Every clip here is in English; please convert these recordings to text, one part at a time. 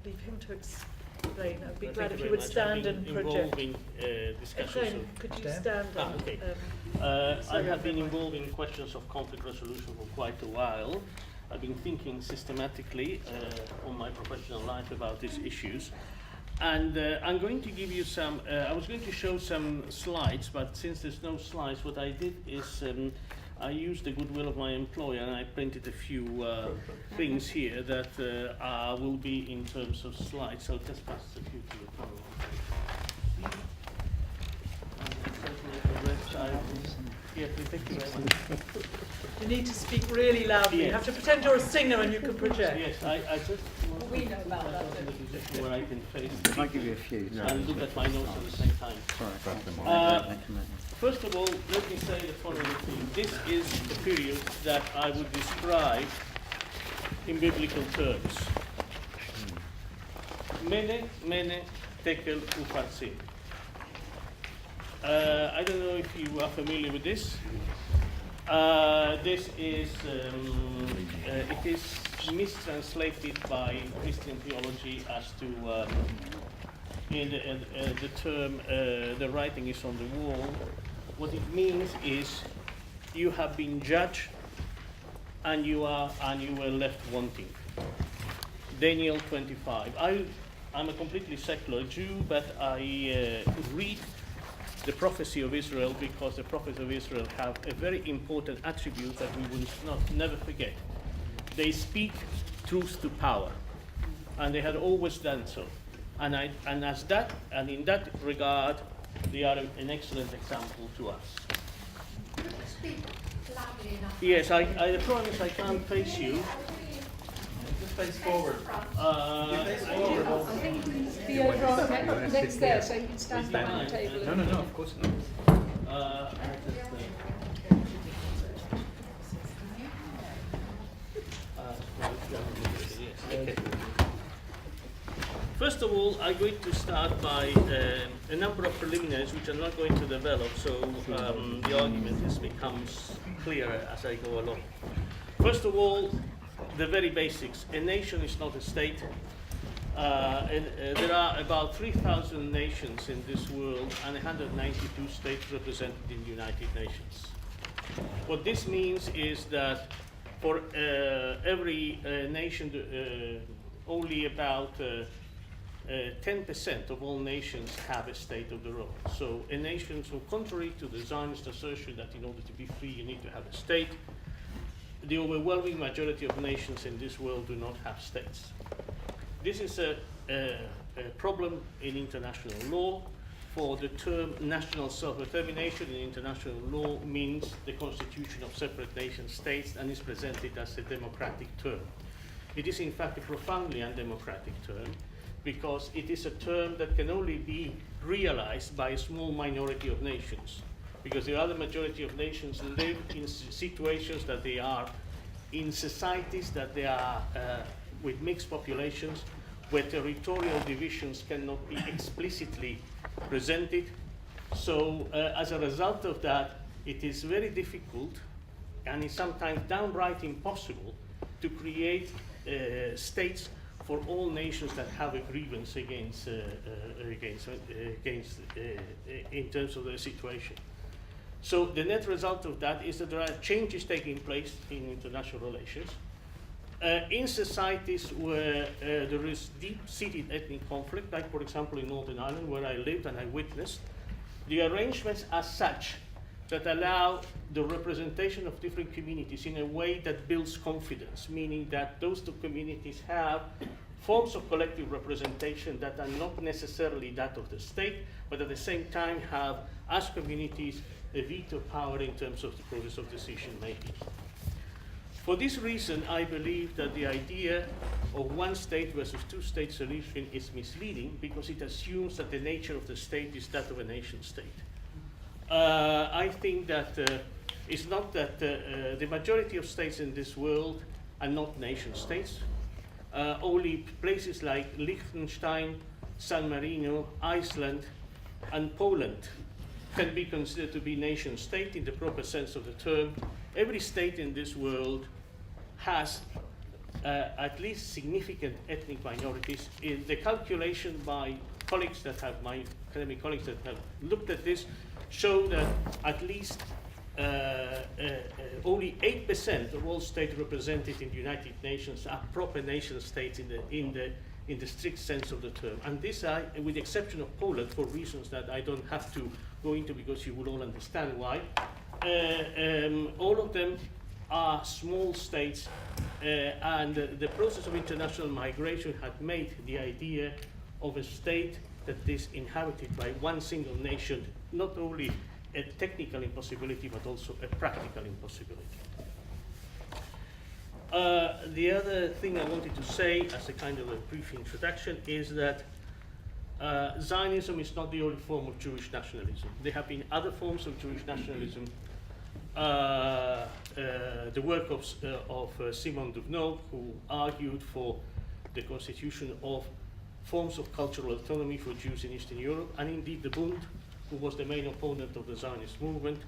leave him to explain. I'd be Well, glad thank if you you very would much. stand I've and been project. involved in discussions Efraim, of... could you Stand? stand and... okay. I sorry, have been everyone. involved in questions of conflict resolution for quite a while. I've been thinking systematically on my professional life about these issues. And I'm going to give you some, I was going to show some slides, but since there's no slides, what I did is I used the goodwill of my employer and I printed a few things here that will be in terms of slides. So just pass a few to the panel. Yeah, thank you very much. You need to speak really loudly. Yes. You have to pretend you're a singer and you can project. Yes, I just want We know about that, in a position where I can face I'll give you a few. and look at my notes at the same time. Sorry. First of all, let me say the following thing. This is the period that I would describe in biblical terms. Mene, tekel, uparsin. I don't know if you are familiar with this. This is, it is mistranslated by Christian theology as to, in the term, the writing is on the wall. What it means is you have been judged and you were left wanting. Daniel 25. I'm a completely secular Jew, but I read the prophecy of Israel because the prophets of Israel have a very important attribute that we will never forget. They speak truth to power, and they had always done so. And in that regard, they are an excellent example to us. Could you speak loudly enough? Yes, I promise I can't face you. Just face forward. I think you must be over next there, so you can stand behind the table. No, of course not. First of all, I'm going to start by a number of preliminaries which I'm not going to develop, so the argument becomes clearer as I go along. First of all, the very basics. A nation is not a state. There are about 3,000 nations in this world and 192 states represented in the United Nations. What this means is that for every nation, only about 10% of all nations have a state of their own. So a nation, so contrary to the Zionist assertion that in order to be free you need to have a state, the overwhelming majority of nations in this world do not have states. This is a problem in international law, for the term national self-determination in international law means the constitution of separate nation states and is presented as a democratic term. It is in fact a profoundly undemocratic term because it is a term that can only be realized by a small minority of nations, because the other majority of nations live in situations that they are in societies that they are with mixed populations where territorial divisions cannot be explicitly presented. So as a result of that, it is very difficult and is sometimes downright impossible to create states for all nations that have a grievance against in terms of their situation. So the net result of that is that there are changes taking place in international relations. In societies where there is deep-seated ethnic conflict, like for example in Northern Ireland where I lived and I witnessed, the arrangements are such that allow the representation of different communities in a way that builds confidence, meaning that those two communities have forms of collective representation that are not necessarily that of the state, but at the same time have, as communities, a veto power in terms of the process of decision making. For this reason, I believe that the idea of one state versus two-state solution is misleading because it assumes that the nature of the state is that of a nation state. I think that it's not that the majority of states in this world are not nation states. Only places like Liechtenstein, San Marino, Iceland, and Poland can be considered to be nation state in the proper sense of the term. Every state in this world has at least significant ethnic minorities. In the calculation by colleagues that have, my academic colleagues that have looked at this, show that at least only 8% of all states represented in the United Nations are proper nation states in the strict sense of the term. And this, with the exception of Poland, for reasons that I don't have to go into because you will all understand why, all of them are small states, and the process of international migration had made the idea of a state that is inhabited by one single nation not only a technical impossibility but also a practical impossibility. The other thing I wanted to say as a kind of a brief introduction is that Zionism is not the only form of Jewish nationalism. There have been other forms of Jewish nationalism. The work of Simon Dubnow, who argued for the constitution of forms of cultural autonomy for Jews in Eastern Europe, and indeed the Bund, who was the main opponent of the Zionist movement,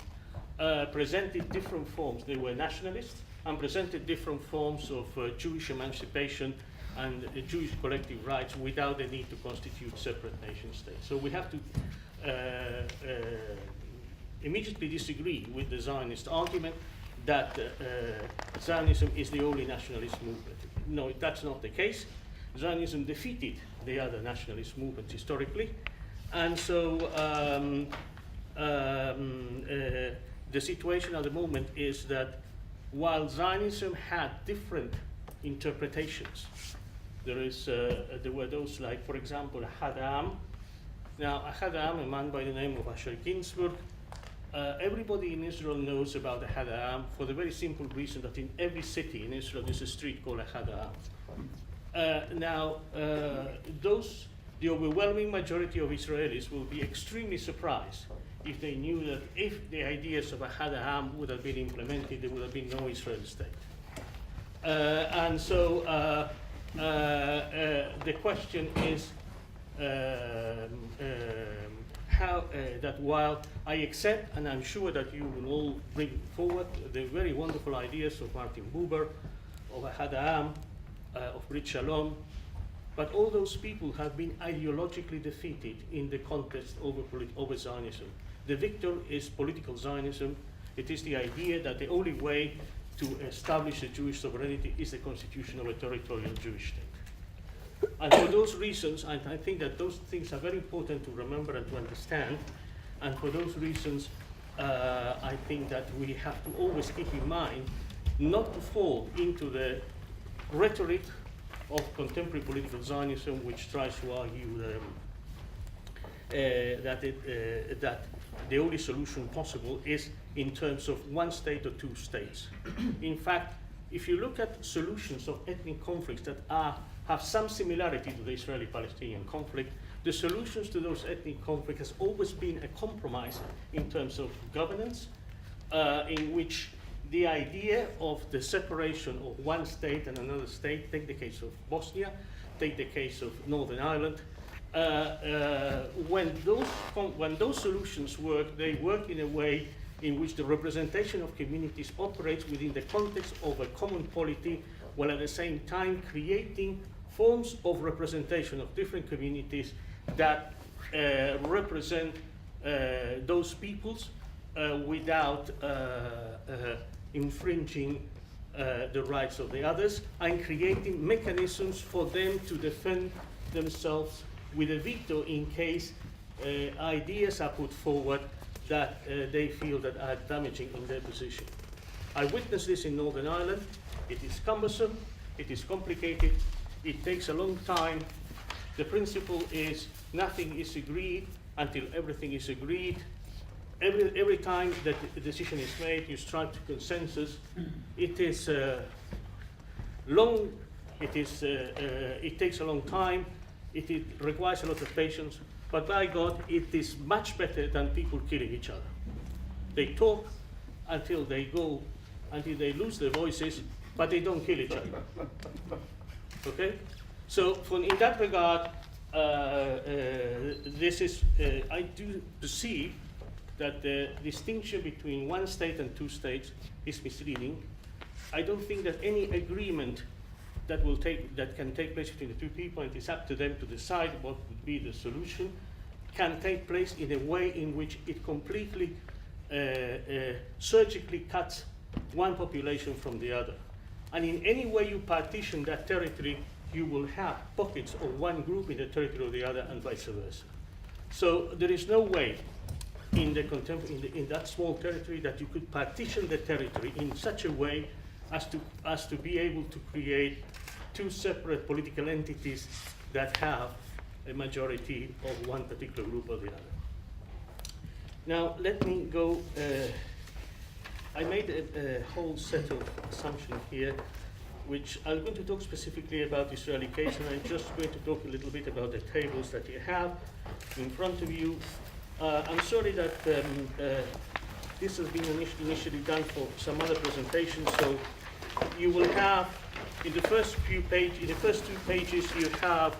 presented different forms. They were nationalists and presented different forms of Jewish emancipation and Jewish collective rights without the need to constitute separate nation states. So we have to immediately disagree with the Zionist argument that Zionism is the only nationalist movement. No, that's not the case. Zionism defeated the other nationalist movements historically, and so the situation at the moment is that while Zionism had different interpretations, there were those like, for example, Ahad Ha'am. Now, Ahad Ha'am, a man by the name of Asher Ginsburg, everybody in Israel knows about Ahad Ha'am for the very simple reason that in every city in Israel there's a street called Ahad Ha'am. The overwhelming majority of Israelis will be extremely surprised if they knew that if the ideas of Ahad Ha'am would have been implemented, there would have been no Israeli state. And so the question is how that while I accept, and I'm sure that you will all bring forward the very wonderful ideas of Martin Buber, of Ahad Ha'am, of Brit Shalom, but all those people have been ideologically defeated in the contest over Zionism. The victor is political Zionism. It is the idea that the only way to establish a Jewish sovereignty is the constitution of a territorial Jewish state. And for those reasons, I think that those things are very important to remember and to understand. And for those reasons, I think that we have to always keep in mind not to fall into the rhetoric of contemporary political Zionism, which tries to argue that the only solution possible is in terms of one state or two states. In fact, if you look at solutions of ethnic conflicts that have some similarity to the Israeli-Palestinian conflict, the solutions to those ethnic conflicts has always been a compromise in terms of governance, in which the idea of the separation of one state and another state, take the case of Bosnia, take the case of Northern Ireland, when those solutions work, they work in a way in which the representation of communities operates within the context of a common polity, while at the same time creating forms of representation of different communities that represent those peoples without infringing the rights of the others, and creating mechanisms for them to defend themselves with a veto in case ideas are put forward that they feel that are damaging in their position. I witnessed this in Northern Ireland. It is cumbersome, it is complicated, it takes a long time. The principle is nothing is agreed until everything is agreed. Every time that a decision is made, you strive to consensus. It is long. It takes a long time. It requires a lot of patience. But by God, it is much better than people killing each other. They talk until they lose their voices, but they don't kill each other. Okay? So, in that regard, this is I do perceive that the distinction between one state and two states is misleading. I don't think that any agreement that can take place between the two people, and it's up to them to decide what would be the solution, can take place in a way in which it completely surgically cuts one population from the other. And in any way you partition that territory, you will have pockets of one group in the territory of the other, and vice versa. So there is no way in that small territory that you could partition the territory in such a way as to be able to create two separate political entities that have a majority of one particular group or the other. Now, let me go. I made a whole set of assumptions here, which I'm going to talk specifically about the Israeli case, and I'm just going to talk a little bit about the tables that you have in front of you. I'm sorry that this has been initially done for some other presentations, so you will have in the first two pages, you have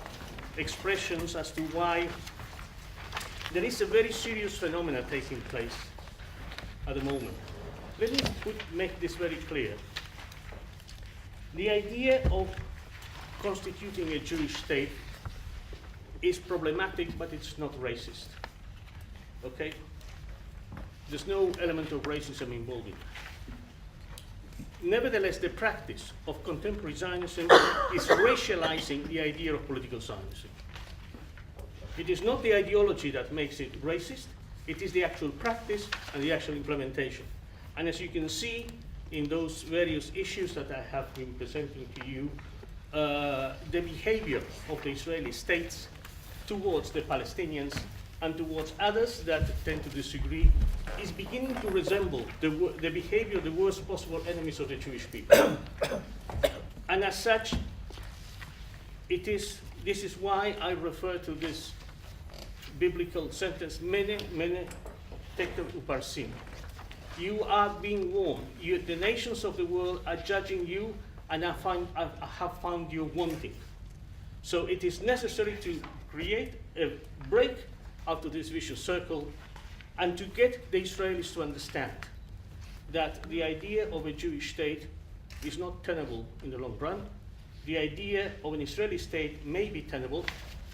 expressions as to why there is a very serious phenomenon taking place at the moment. Let me make this very clear. The idea of constituting a Jewish state is problematic, but it's not racist. Okay? There's no element of racism involved in it. Nevertheless, the practice of contemporary Zionism is racializing the idea of political Zionism. It is not the ideology that makes it racist, it is the actual practice and the actual implementation. And as you can see in those various issues that I have been presenting to you, the behavior of the Israeli states towards the Palestinians and towards others that tend to disagree is beginning to resemble the behavior of the worst possible enemies of the Jewish people. And as such, this is why I refer to this biblical sentence, mene, mene, tekel uparsim. You are being warned. The nations of the world are judging you, and I have found you wanting. So it is necessary to create a break out of this vicious circle and to get the Israelis to understand that the idea of a Jewish state is not tenable in the long run. The idea of an Israeli state may be tenable,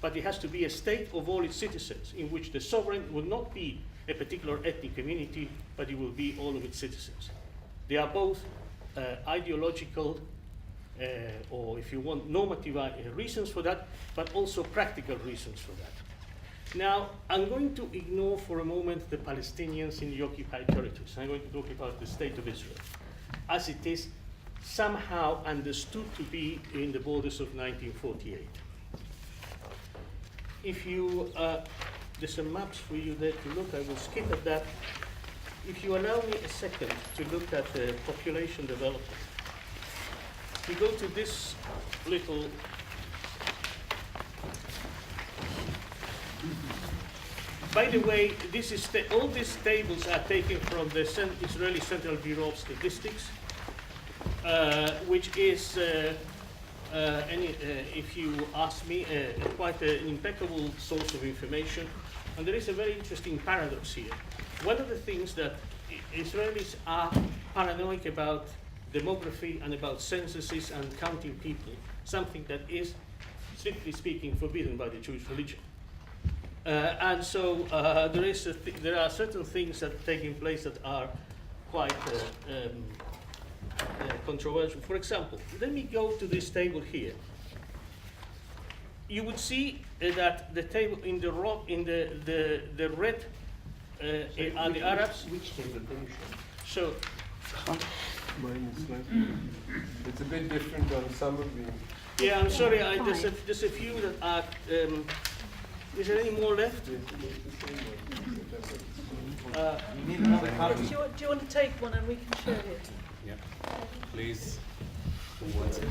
but it has to be a state of all its citizens, in which the sovereign will not be a particular ethnic community, but it will be all of its citizens. They are both ideological, or if you want, normative reasons for that, but also practical reasons for that. Now, I'm going to ignore for a moment the Palestinians in the occupied territories. I'm going to talk about the state of Israel, as it is somehow understood to be in the borders of 1948. If you, there's some maps for you there to look, I will skip at that. If you allow me a second to look at the population development, we go to this little by the way, this is all these tables are taken from the Israeli Central Bureau of Statistics, which is, if you ask me, quite an impeccable source of information. And there is a very interesting paradox here. One of the things that Israelis are paranoid about demography and about censuses and counting people, something that is, strictly speaking, forbidden by the Jewish religion. And so there are certain things that are taking place that are quite controversial. For example, let me go to this table here. You would see that the table in the red are the Arabs. Which table can you show? So Mine is like, it's a bit different on some of the. yeah, I'm sorry. There's a few that are. Is there any more left? Do you want to take one and we can share it? Yeah, please. Who wants it?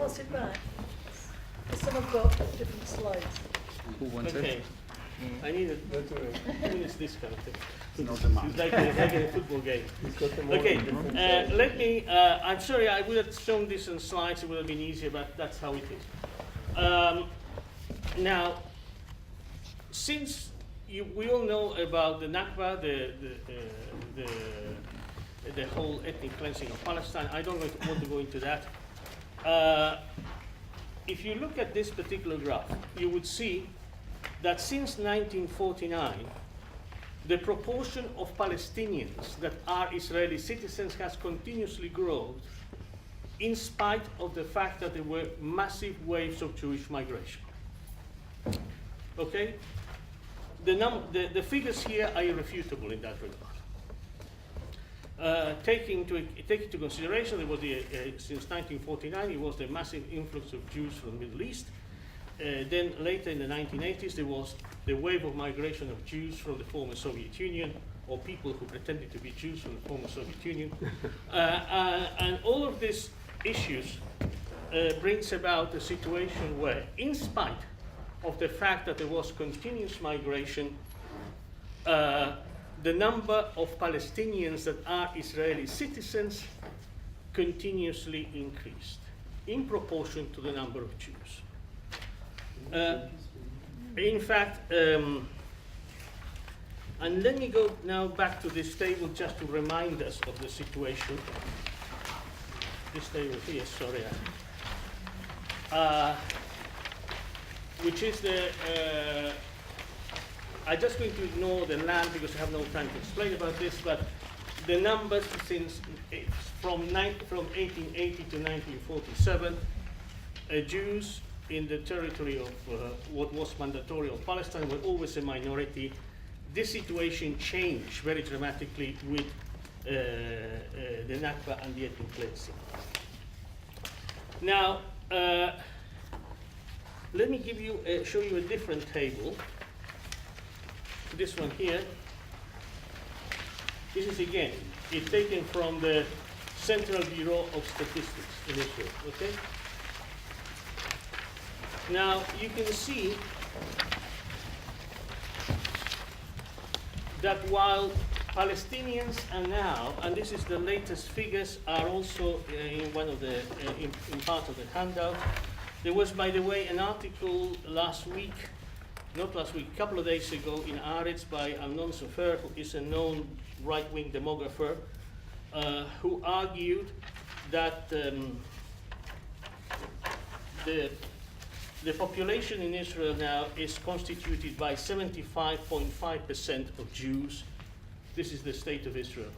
pass it back? Some have got different slides. Who wants Okay. it? I need it. That's all right. I mean, it's this kind of thing. It's not a man. It's like a football game. He's got them all Okay, in different sizes. let me, I'm sorry, I would have shown this on slides, it would have been easier, but that's how it is. Now, since we all know about the Nakba, the whole ethnic cleansing of Palestine, I don't want to go into that. If you look at this particular graph, you would see that since 1949, the proportion of Palestinians that are Israeli citizens has continuously grown in spite of the fact that there were massive waves of Jewish migration. Okay? The figures here are irrefutable in that regard. Taking into consideration, there was since 1949, it was the massive influx of Jews from the Middle East. Then later in the 1980s, there was the wave of migration of Jews from the former Soviet Union, or people who pretended to be Jews from the former Soviet Union. And all of these issues brings about a situation where, in spite of the fact that there was continuous migration, the number of Palestinians that are Israeli citizens continuously increased in proportion to the number of Jews. In fact, and let me go now back to this table just to remind us of the situation. This table here, sorry. Which is I'm just going to ignore the land because I have no time to explain about this, but the numbers from 1880 to 1947, Jews in the territory of what was mandatory of Palestine were always a minority. This situation changed very dramatically with the Nakba and the ethnic cleansing. Now, let me show you a different table. This one here. This is again, it's taken from the Central Bureau of Statistics in Israel, okay? Now, you can see that while Palestinians are now, and this is the latest figures, are also in one of the, in part of the handout. There was, by the way, an article last week, not last week, a couple of days ago in Haaretz by Amnon Sofer, who is a known right-wing demographer, who argued that the population in Israel now is constituted by 75.5% of Jews. This is the state of Israel.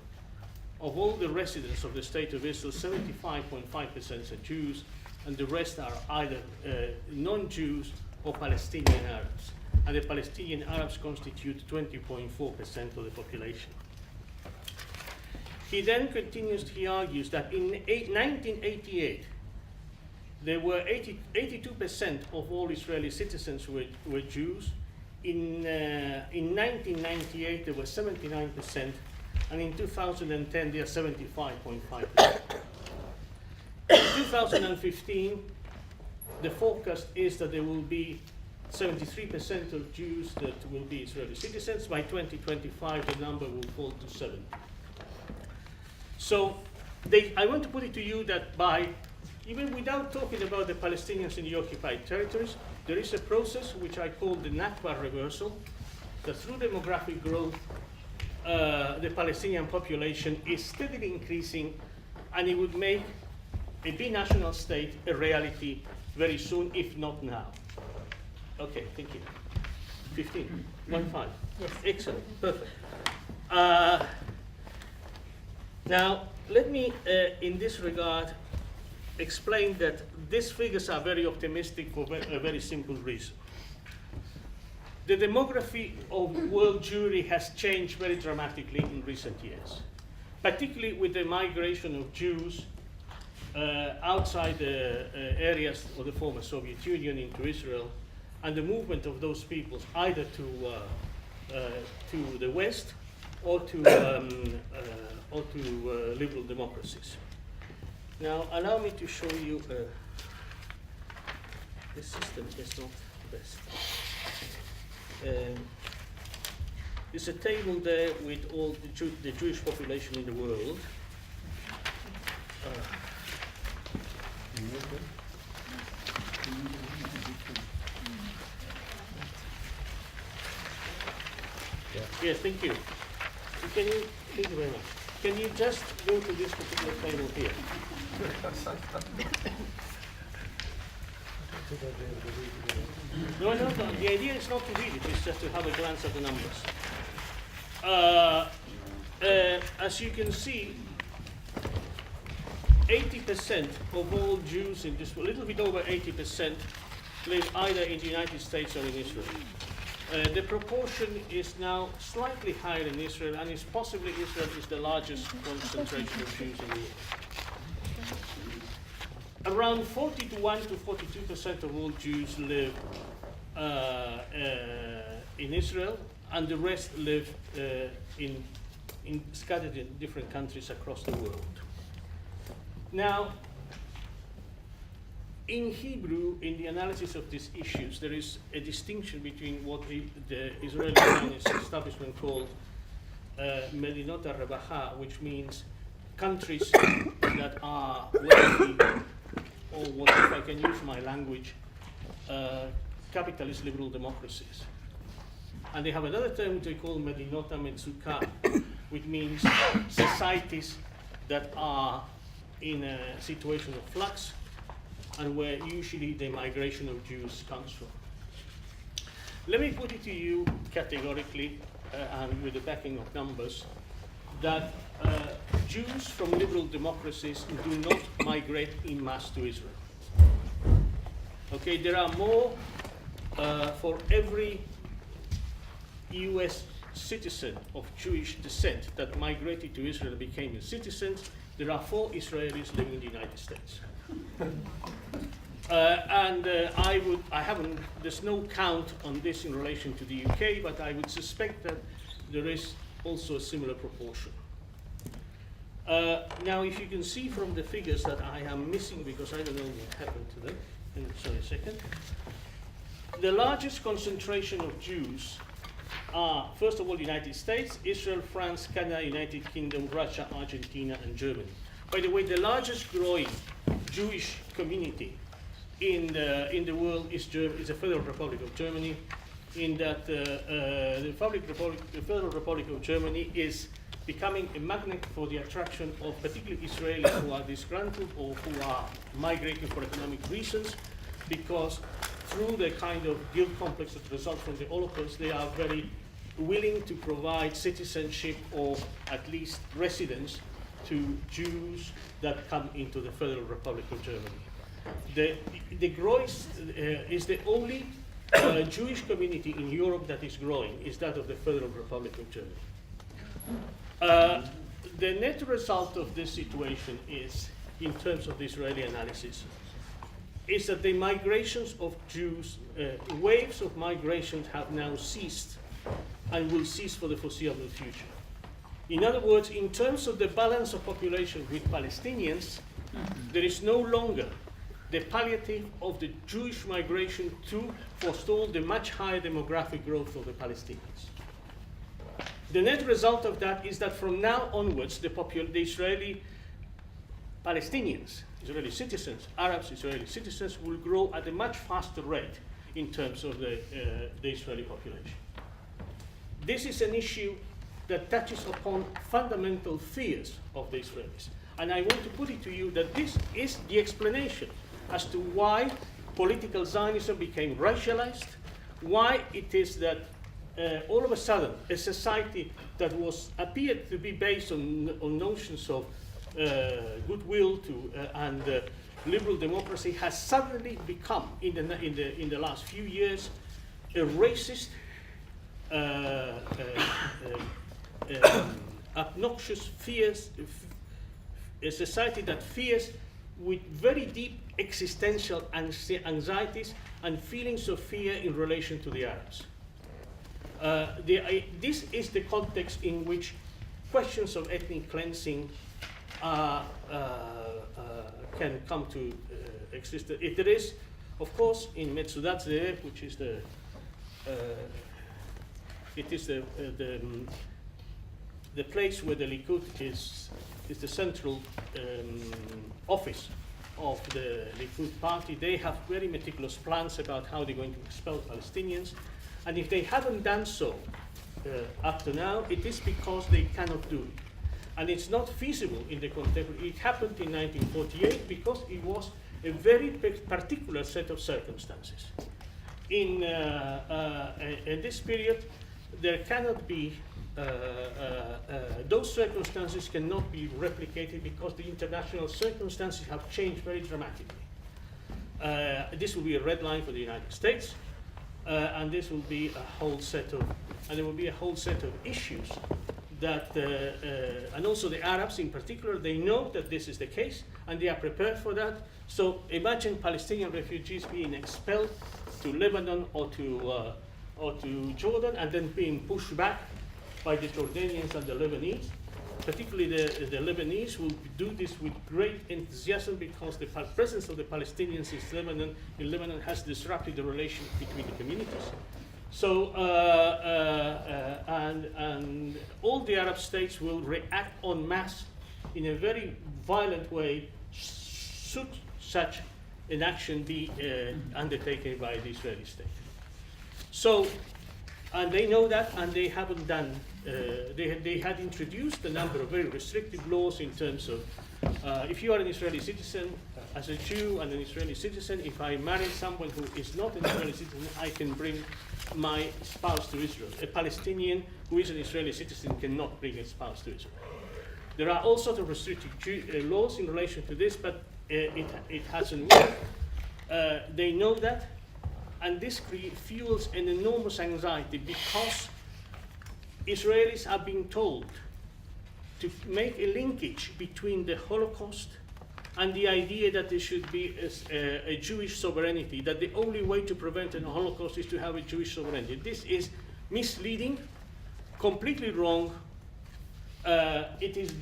Of all the residents of the state of Israel, 75.5% are Jews, and the rest are either non-Jews or Palestinian Arabs. And the Palestinian Arabs constitute 20.4% of the population. He then continues, he argues that in 1988, there were 82% of all Israeli citizens were Jews. In 1998, there were 79%, and in 2010, they are 75.5%. In 2015, the forecast is that there will be 73% of Jews that will be Israeli citizens. By 2025, the number will fall to 70. So I want to put it to you that even without talking about the Palestinians in the occupied territories, there is a process which I call the Nakba reversal, that through demographic growth, the Palestinian population is steadily increasing, and it would make a binational state a reality very soon, if not now. Okay, thank you. 15, 1-5. Yes. Excellent, perfect. Now, let me, in this regard, explain that these figures are very optimistic for a very simple reason. The demography of world Jewry has changed very dramatically in recent years, particularly with the migration of Jews outside the areas of the former Soviet Union into Israel, and the movement of those peoples either to the West or to liberal democracies. Now, allow me to show you the system is not the best. There's a table there with all the Jewish population in the world. Yeah, thank you. Thank you very much. Can you just go to this particular table here? No. The idea is not to read it, it's just to have a glance at the numbers. As you can see, 80% of all Jews in this, a little bit over 80%, live either in the United States or in Israel. The proportion is now slightly higher in Israel, and is possibly Israel is the largest concentration of Jews in the world. Around 41 to 42% of all Jews live in Israel, and the rest live scattered in different countries across the world. Now, in Hebrew, in the analysis of these issues, there is a distinction between what the Israeli Zionist establishment called Medinot HaRevacha, which means countries that are wealthy, or what, if I can use my language, capitalist liberal democracies. And they have another term they call Medinot HaMetzukah, which means societies that are in a situation of flux, and where usually the migration of Jews comes from. Let me put it to you categorically, and with the backing of numbers, that Jews from liberal democracies do not migrate in mass to Israel. Okay, there are more, for every US citizen of Jewish descent that migrated to Israel and became citizens, there are 4 Israelis living in the United States. There's no count on this in relation to the UK, but I would suspect that there is also a similar proportion. Now, if you can see from the figures that I am missing, because I don't know what happened to them, sorry a second. The largest concentration of Jews are, first of all, the United States, Israel, France, Canada, United Kingdom, Russia, Argentina, and Germany. By the way, the largest growing Jewish community in the world is the Federal Republic of Germany, in that the Federal Republic of Germany is becoming a magnet for the attraction of particularly Israelis who are disgruntled or who are migrating for economic reasons, because through the kind of guilt complex that results from the Holocaust, they are very willing to provide citizenship or at least residence to Jews that come into the Federal Republic of Germany. The growth is the only Jewish community in Europe that is growing, is that of the Federal Republic of Germany. The net result of this situation is, in terms of the Israeli analysis, is that the migrations of Jews, waves of migrations have now ceased and will cease for the foreseeable future. In other words, in terms of the balance of population with Palestinians, there is no longer the palliative of the Jewish migration to forestall the much higher demographic growth of the Palestinians. The net result of that is that from now onwards, the Israeli Palestinians, Israeli citizens, Arabs, Israeli citizens, will grow at a much faster rate in terms of the Israeli population. This is an issue that touches upon fundamental fears of the Israelis. And I want to put it to you that this is the explanation as to why political Zionism became racialized, why it is that all of a sudden a society that appeared to be based on notions of goodwill and liberal democracy has suddenly become, in the last few years, a racist, obnoxious, fierce, a society that fears with very deep existential anxieties and feelings of fear in relation to the Arabs. This is the context in which questions of ethnic cleansing can come to exist. There is Of course, in Metsudatze, which is the place where the Likud is the central office of the Likud party. They have very meticulous plans about how they're going to expel Palestinians. And if they haven't done so up to now, it is because they cannot do it. And it's not feasible in the contemporary. It happened in 1948 because it was a very particular set of circumstances. In this period, there cannot be, those circumstances cannot be replicated because the international circumstances have changed very dramatically. This will be a red line for the United States, and this will be a whole set of, and there will be a whole set of issues that, and also the Arabs in particular, they know that this is the case, and they are prepared for that. So imagine Palestinian refugees being expelled to Lebanon or to Jordan, and then being pushed back by the Jordanians and the Lebanese. Particularly the Lebanese will do this with great enthusiasm because the presence of the Palestinians in Lebanon has disrupted the relation between the communities. So, and all the Arab states will react en masse in a very violent way should such an action be undertaken by the Israeli state. So, and they know that, and they haven't done, they had introduced a number of very restrictive laws in terms of, if you are an Israeli citizen, as a Jew and an Israeli citizen, if I marry someone who is not an Israeli citizen, I can bring my spouse to Israel. A Palestinian who is an Israeli citizen cannot bring a spouse to Israel. There are all sorts of restrictive laws in relation to this, but it hasn't worked. They know that, and this fuels an enormous anxiety because Israelis are being told to make a linkage between the Holocaust and the idea that there should be a Jewish sovereignty, that the only way to prevent a Holocaust is to have a Jewish sovereignty. This is misleading, completely wrong. It is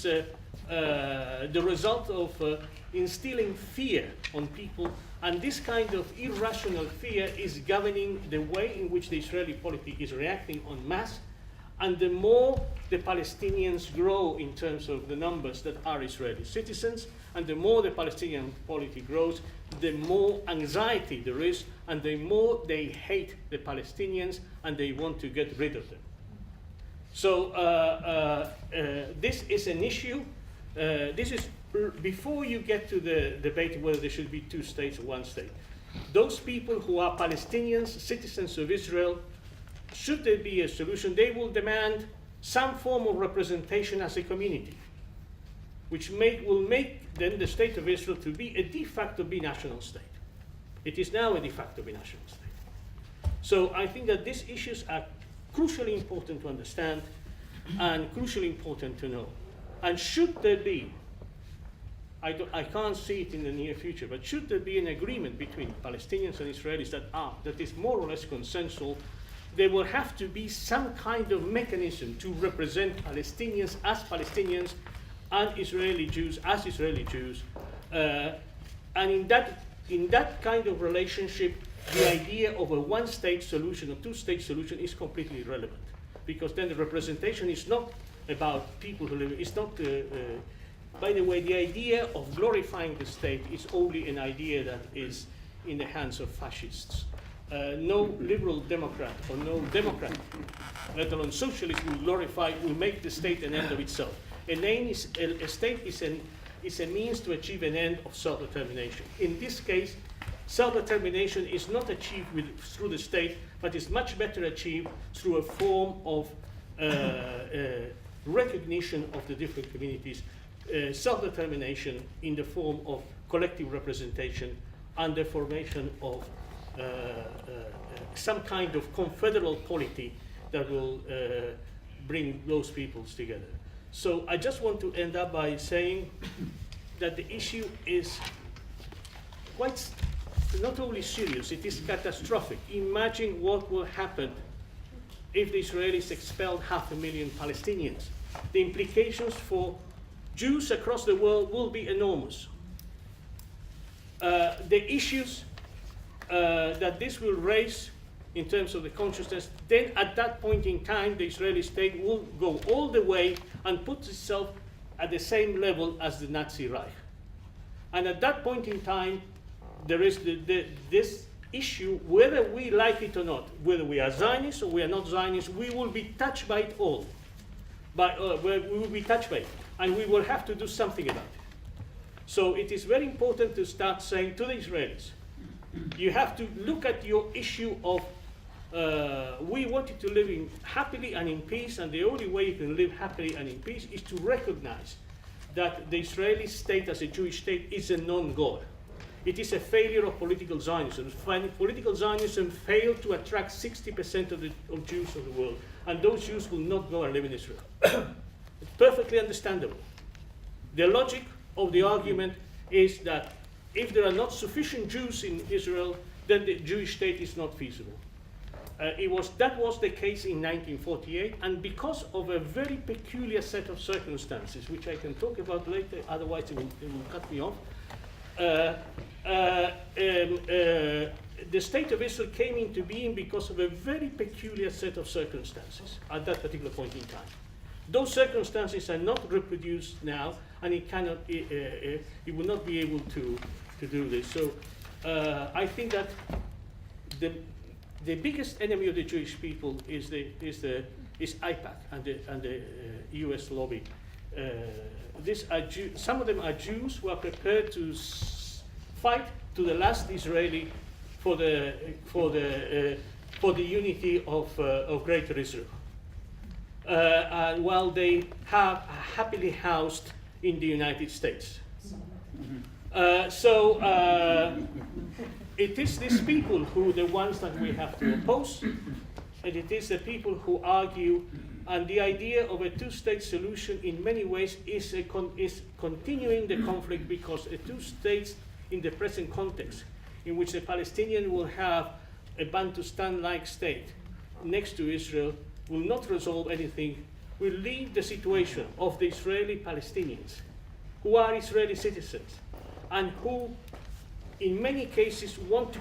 the result of instilling fear on people, and this kind of irrational fear is governing the way in which the Israeli polity is reacting en masse. And the more the Palestinians grow in terms of the numbers that are Israeli citizens, and the more the Palestinian polity grows, the more anxiety there is, and the more they hate the Palestinians, and they want to get rid of them. So this is an issue. This is before you get to the debate whether there should be two states or one state. Those people who are Palestinians, citizens of Israel, should there be a solution, they will demand some form of representation as a community, which will make then the state of Israel to be a de facto binational state. It is now a de facto binational state. So I think that these issues are crucially important to understand and crucially important to know. And should there be, I can't see it in the near future, but should there be an agreement between Palestinians and Israelis that is more or less consensual, there will have to be some kind of mechanism to represent Palestinians as Palestinians and Israeli Jews as Israeli Jews. And in that kind of relationship, the idea of a one-state solution or two-state solution is completely irrelevant, because then the representation is not about people who live, it's not, by the way, the idea of glorifying the state is only an idea that is in the hands of fascists. No liberal Democrat or no Democrat, let alone socialist, will make the state an end of itself. A state is a means to achieve an end of self-determination. In this case, self-determination is not achieved through the state, but is much better achieved through a form of recognition of the different communities, self-determination in the form of collective representation and the formation of some kind of confederal polity that will bring those peoples together. So I just want to end up by saying that the issue is quite not only serious, it is catastrophic. Imagine what will happen if the Israelis expelled 500,000 Palestinians. The implications for Jews across the world will be enormous. The issues that this will raise in terms of the consciousness, then at that point in time, the Israeli state will go all the way and put itself at the same level as the Nazi Reich. And at that point in time, there is this issue, whether we like it or not, whether we are Zionists or we are not Zionists, we will be touched by it all. We will be touched by it, and we will have to do something about it. So it is very important to start saying to the Israelis, you have to look at your issue of we wanted to live happily and in peace, and the only way you can live happily and in peace is to recognize that the Israeli state as a Jewish state is a non-God. It is a failure of political Zionism. Political Zionism failed to attract 60% of Jews of the world, and those Jews will not go and live in Israel. It's perfectly understandable. The logic of the argument is that if there are not sufficient Jews in Israel, then the Jewish state is not feasible. That was the case in 1948, and because of a very peculiar set of circumstances, which I can talk about later, otherwise it will cut me off. The state of Israel came into being because of a very peculiar set of circumstances at that particular point in time. Those circumstances are not reproduced now, and it will not be able to do this. So I think that the biggest enemy of the Jewish people is AIPAC and the U.S. lobby. Some of them are Jews who are prepared to fight to the last Israeli for the unity of Greater Israel, and while they are happily housed in the United States. It is these people who are the ones that we have to oppose, and it is the people who argue. And the idea of a two-state solution, in many ways, is continuing the conflict, because a two states in the present context, in which the Palestinian will have a Bantustan-like state next to Israel, will not resolve anything, will leave the situation of the Israeli Palestinians, who are Israeli citizens, and who, in many cases, want to